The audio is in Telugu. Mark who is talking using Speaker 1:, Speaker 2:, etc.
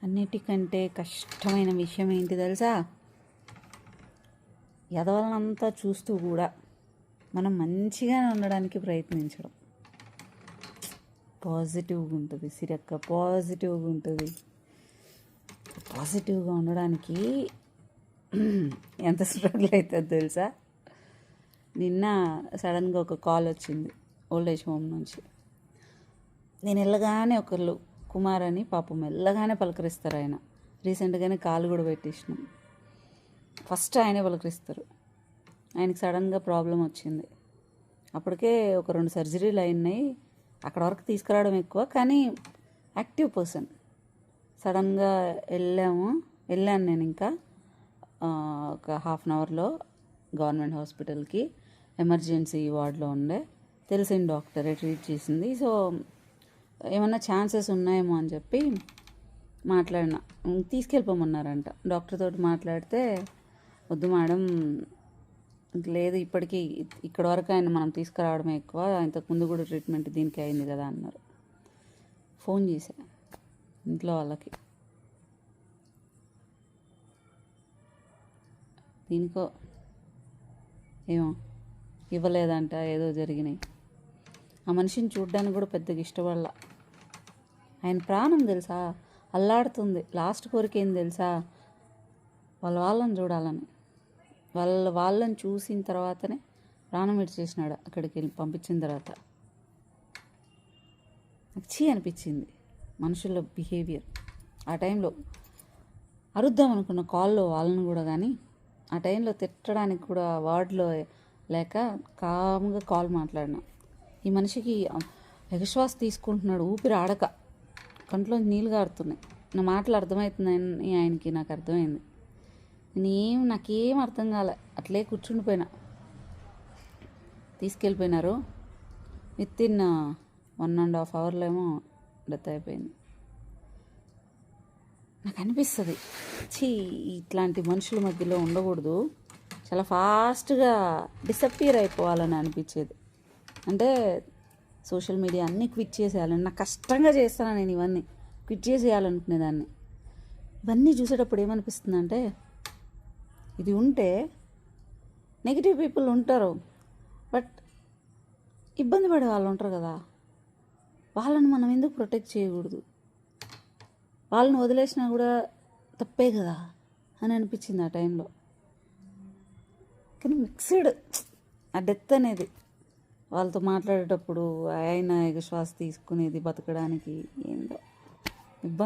Speaker 1: అన్నిటికంటే కష్టమైన విషయం ఏంటి తెలుసా? ఎదవలనంతా చూస్తూ కూడా మనం మంచిగానే ఉండడానికి ప్రయత్నించడం. పాజిటివ్గా ఉంటుంది సిరక్క, పాజిటివ్గా ఉంటుంది. పాజిటివ్గా ఉండడానికి ఎంత స్ట్రగుల్ అవుతుంది తెలుసా? నిన్న సడన్గా ఒక కాల్ వచ్చింది ఓల్డ్ ఏజ్ హోమ్ నుంచి. నేను వెళ్ళగానే ఒకళ్ళు కుమార్ అని పాపం వెళ్ళగానే పలకరిస్తారు. ఆయన రీసెంట్గానే కాలు కూడా పెట్టేసినాం. ఫస్ట్ ఆయనే పలకరిస్తారు. ఆయనకి సడన్గా ప్రాబ్లం వచ్చింది. అప్పటికే ఒక 2 సర్జరీలు అయినాయి. అక్కడ వరకు తీసుకురావడం ఎక్కువ, కానీ యాక్టివ్ పర్సన్. సడన్గా వెళ్ళాను నేను. ఇంకా ఒక ½ అన్ అవర్లో గవర్నమెంట్ హాస్పిటల్కి ఎమర్జెన్సీ వార్డులో ఉండే. తెలిసిన డాక్టరే ట్రీట్ చేసింది. సో ఏమన్నా ఛాన్సెస్ ఉన్నాయేమో అని చెప్పి మాట్లాడినా. తీసుకెళ్ళిపోమన్నారంట. డాక్టర్ తోటి మాట్లాడితే, వద్దు మేడం, లేదు, ఇప్పటికీ ఇక్కడ వరకు ఆయన మనం తీసుకురావడమే ఎక్కువ, ఇంతకుముందు కూడా ట్రీట్మెంట్ దీనికి అయింది కదా అన్నారు. ఫోన్ చేశా ఇంట్లో వాళ్ళకి. దీనికో ఏమో ఇవ్వలేదంట, ఏదో జరిగినాయి. ఆ మనిషిని చూడ్డానికి కూడా పెద్దగా ఇష్టపడాల. ఆయన ప్రాణం తెలుసా అల్లాడుతుంది. లాస్ట్ కోరిక ఏం తెలుసా? వాళ్ళని చూడాలని. వాళ్ళని చూసిన తర్వాతనే ప్రాణం విడిచేసినాడు. అక్కడికి వెళ్ళి పంపించిన తర్వాత నచ్చి అనిపించింది మనుషుల బిహేవియర్. ఆ టైంలో అరుద్దాం అనుకున్న కాల్లో వాళ్ళని కూడా, కానీ ఆ టైంలో తిట్టడానికి కూడా వార్డులో లేక కామ్గా కాల్ మాట్లాడినా. ఈ మనిషికి ఎగశ్వాస తీసుకుంటున్నాడు, ఊపిరి ఆడక కంట్లో నీళ్ళు గారుతున్నాయి. నా మాటలు అర్థమవుతుందని ఆయనకి, నాకు అర్థమైంది. నాకేం అర్థం కాలే, అట్లే కూర్చుండిపోయినా. తీసుకెళ్ళిపోయినారు. వితిన్ 1.5 అవర్లో ఏమో డెత్ అయిపోయింది. నాకు అనిపిస్తుంది, ఇట్లాంటి మనుషుల మధ్యలో ఉండకూడదు, చాలా ఫాస్ట్గా డిసప్పియర్ అయిపోవాలని అనిపించేది. అంటే సోషల్ మీడియా అన్నీ క్విట్ చేసేయాలని, నాకు కష్టంగా చేస్తాను నేను ఇవన్నీ క్విట్ చేసేయాలనుకునేదాన్ని. ఇవన్నీ చూసేటప్పుడు ఏమనిపిస్తుంది అంటే, ఇది ఉంటే నెగిటివ్ పీపుల్ ఉంటారు, బట్ ఇబ్బంది పడే వాళ్ళు ఉంటారు కదా, వాళ్ళని మనం ఎందుకు ప్రొటెక్ట్ చేయకూడదు? వాళ్ళని వదిలేసినా కూడా తప్పే కదా అని అనిపించింది ఆ టైంలో. కానీ మిక్స్డ్ ఆ డెత్ అనేది, వాళ్ళతో మాట్లాడేటప్పుడు ఆయన శ్వాస తీసుకునేది బతకడానికి ఏందో ఇబ్బంది.